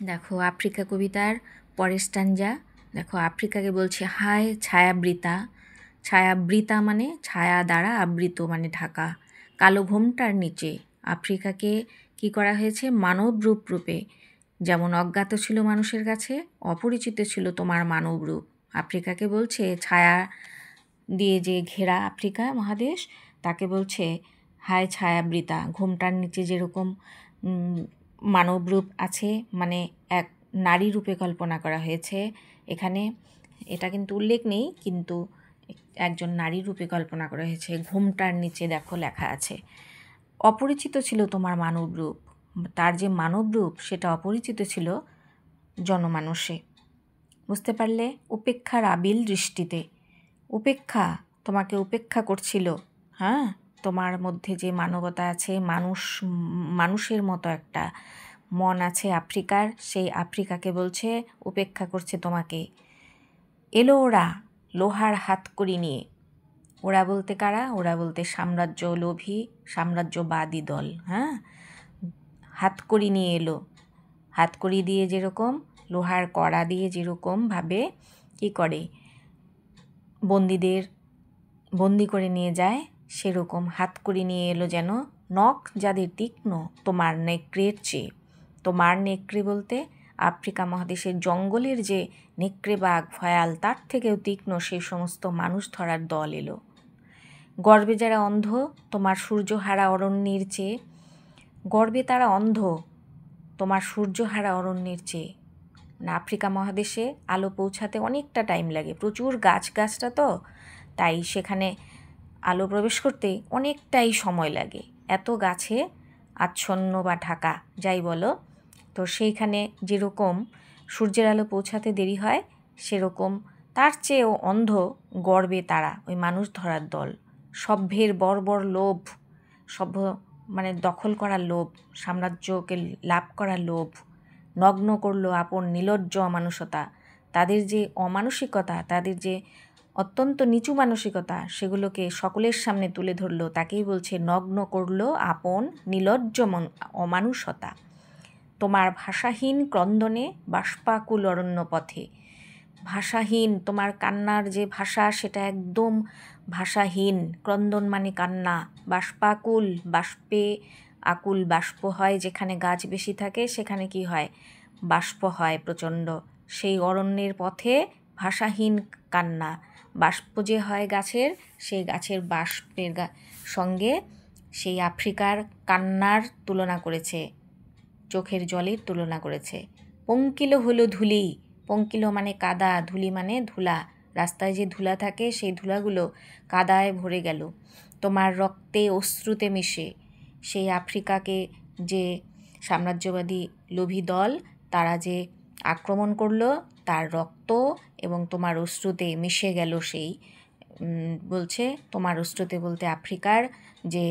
দেখো আফ্রিকা কবিতার পরের স্ট্যাঞ্জা। দেখো আফ্রিকাকে বলছে হায় ছায়াবৃতা। ছায়াবৃতা মানে ছায়া দ্বারা আবৃত মানে ঢাকা। কালো ঘোমটার নিচে আফ্রিকাকে কি করা হয়েছে? মানব রূপে। যেমন অজ্ঞাত ছিল মানুষের কাছে, অপরিচিত ছিল তোমার মানব রূপ। আফ্রিকাকে বলছে ছায়া দিয়ে যে ঘেরা আফ্রিকা মহাদেশ, তাকে বলছে হায় ছায়াবৃতা। ঘোমটার নিচে যেরকম মানব রূপ আছে, মানে এক নারী রূপে কল্পনা করা হয়েছে এখানে। এটা কিন্তু উল্লেখ নেই, কিন্তু একজন নারী রূপে কল্পনা করা হয়েছে। ঘোমটার নিচে দেখো লেখা আছে অপরিচিত ছিল তোমার মানব রূপ। তার যে মানব রূপ সেটা অপরিচিত ছিল জনমানসে। বুঝতে পারলে? উপেক্ষার আবিল দৃষ্টিতে উপেক্ষা, তোমাকে উপেক্ষা করছিল। হ্যাঁ, তোমার মধ্যে যে মানবতা আছে, মানুষের মতো একটা মন আছে আফ্রিকার, সেই আফ্রিকাকে বলছে উপেক্ষা করছে তোমাকে। এলো ওরা লোহার হাতকড়ি নিয়ে। ওরা বলতে কারা? ওরা বলতে সাম্রাজ্য লোভী, সাম্রাজ্যবাদী দল। হ্যাঁ, হাতকড়ি নিয়ে এলো। হাতকড়ি দিয়ে যেরকম লোহার কড়া দিয়ে যেরকমভাবে কি করে বন্দীদের বন্দি করে নিয়ে যায়, সেরকম হাতকড়ি নিয়ে এলো যেন নখ যাদের তীক্ষ্ণ তোমার নেকড়ের চেয়ে। তোমার নেকড়ে বলতে আফ্রিকা মহাদেশের জঙ্গলের যে নেকড়ে বাঘ ভয়াল, তার থেকেও তীক্ষ্ণ সেই সমস্ত মানুষ ধরার দল এলো। গর্বে যারা অন্ধ তোমার সূর্যহারা অরণ্যের চেয়ে। গর্বে তারা অন্ধ তোমার সূর্যহারা অরণ্যের চেয়ে। আফ্রিকা মহাদেশে আলো পৌঁছাতে অনেকটা টাইম লাগে, প্রচুর গাছটা তো, তাই সেখানে আলো প্রবেশ করতে অনেকটাই সময় লাগে। এত গাছে আচ্ছন্ন বা ঢাকা যাই বলো, তো সেইখানে যেরকম সূর্যের আলো পৌঁছাতে দেরি হয়, সেরকম তার চেয়েও অন্ধ গর্বে তারা, ওই মানুষ ধরার দল। সভ্যের বর্বর লোভ, সভ্য মানে দখল করার লোভ, সাম্রাজ্যকে লাভ করার লোভ নগ্ন করলো আপন নির্লজ্জ অমানুষতা। তাদের যে অমানসিকতা, তাদের যে অত্যন্ত নিচু মানসিকতা, সেগুলোকে সকলের সামনে তুলে ধরলো, তাকেই বলছে নগ্ন করলো আপন নির্লজ্জ অমানুষতা। তোমার ভাষাহীন ক্রন্দনে বাষ্পাকুল অরণ্য পথে। ভাষাহীন তোমার কান্নার যে ভাষা, সেটা একদম ভাষাহীন। ক্রন্দন মানে কান্না, বাষ্পাকুল, বাষ্পে আকুল, বাষ্প হয় যেখানে গাছ বেশি থাকে, সেখানে কি হয়? বাষ্প হয় প্রচণ্ড। সেই অরণ্যের পথে ভাষাহীন কান্না। বাষ্প যে হয় গাছের, সেই গাছের বাষ্পের সঙ্গে সেই আফ্রিকার কান্নার তুলনা করেছে, চোখের জলের তুলনা করেছে। পঙ্কিল হলো ধুলি। পঙ্কিল মানে কাদা, ধুলি মানে ধুলা। রাস্তায় যে ধুলা থাকে, সেই ধুলাগুলো কাদায় ভরে গেল তোমার রক্তে অশ্রুতে মিশে। সেই আফ্রিকাকে যে সাম্রাজ্যবাদী লোভী দল, তারা যে আক্রমণ করলো, তার রক্ত এবং তোমার অশ্রুতে মিশে গেল। সেই বলছে তোমার অশ্রুতে বলতে আফ্রিকার যে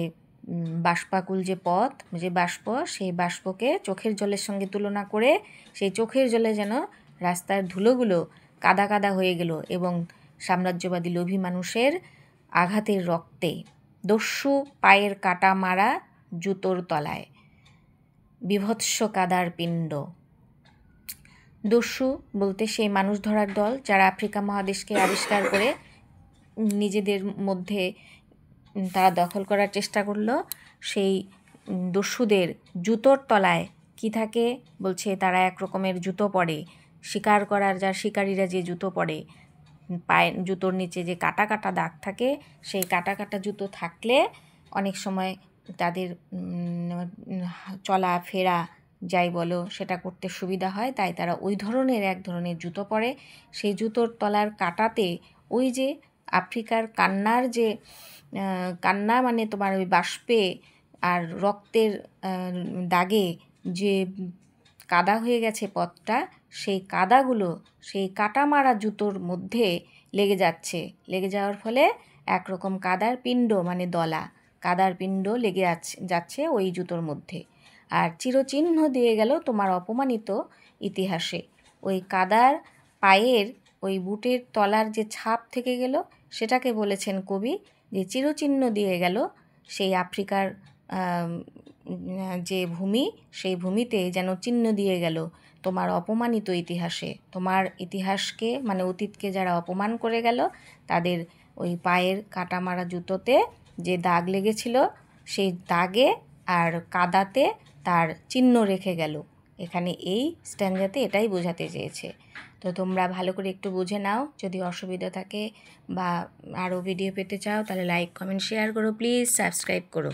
বাষ্পাকুল যে পথ, যে বাষ্প, সেই বাষ্পকে চোখের জলের সঙ্গে তুলনা করে সেই চোখের জলে যেন রাস্তার ধুলোগুলো কাদা কাদা হয়ে গেল এবং সাম্রাজ্যবাদী লোভী মানুষের আঘাতের রক্তে। দস্যু পায়ের কাটা মারা জুতোর তলায় বিভৎস কাদার পিণ্ড। দস্যু বলতে সেই মানুষ ধরার দল, যারা আফ্রিকা মহাদেশকে আবিষ্কার করে নিজেদের মধ্যে তারা দখল করার চেষ্টা করলো। সেই দস্যুদের জুতোর তলায় কি থাকে? বলছে তারা এক রকমের জুতো পরে, শিকার করার শিকারীরা যে জুতো পরে, পায়ের জুতোর নিচে যে কাটা কাটা দাগ থাকে, সেই কাটা কাটা জুতো থাকলে অনেক সময় তাদের চলা ফেরা যাই বলো সেটা করতে সুবিধা হয়, তাই তারা ওই ধরনের এক ধরনের জুতো পরে। সেই জুতোর তলার কাটাতে ওই যে আফ্রিকার কান্নার যে কান্না মানে তোমার ওই বাষ্পে আর রক্তের দাগে যে কাদা হয়ে গেছে পথটা, সেই কাদাগুলো সেই কাটা মারা জুতোর মধ্যে লেগে যাচ্ছে। লেগে যাওয়ার ফলে একরকম কাদার পিণ্ড মানে দলা, কাদার পিণ্ড লেগে যাচ্ছে ওই জুতোর মধ্যে। আর চিরচিহ্ন দিয়ে গেল তোমার অপমানিত ইতিহাসে। ওই কাদার পায়ের ওই বুটের তলার যে ছাপ থেকে গেল, সেটাকে বলেছেন কবি যে চিরচিহ্ন দিয়ে গেল সেই আফ্রিকার যে ভূমি, সেই ভূমিতে যেন চিহ্ন দিয়ে গেল তোমার অপমানিত ইতিহাসে, তোমার ইতিহাসকে মানে অতীতকে যারা অপমান করে গেল তাদের ওই পায়ের কাটা মারা জুতোতে যে দাগ লেগেছিল সেই দাগে আর কাদাতে তার চিহ্ন রেখে গেল। এখানে এই স্ট্যাঞ্জাতে এটাই বোঝাতে চেয়েছে। তো তোমরা ভালো করে একটু বুঝে নাও। যদি অসুবিধা থাকে বা আরও ভিডিও পেতে চাও তাহলে লাইক কমেন্ট শেয়ার করো, প্লিজ সাবস্ক্রাইব করো।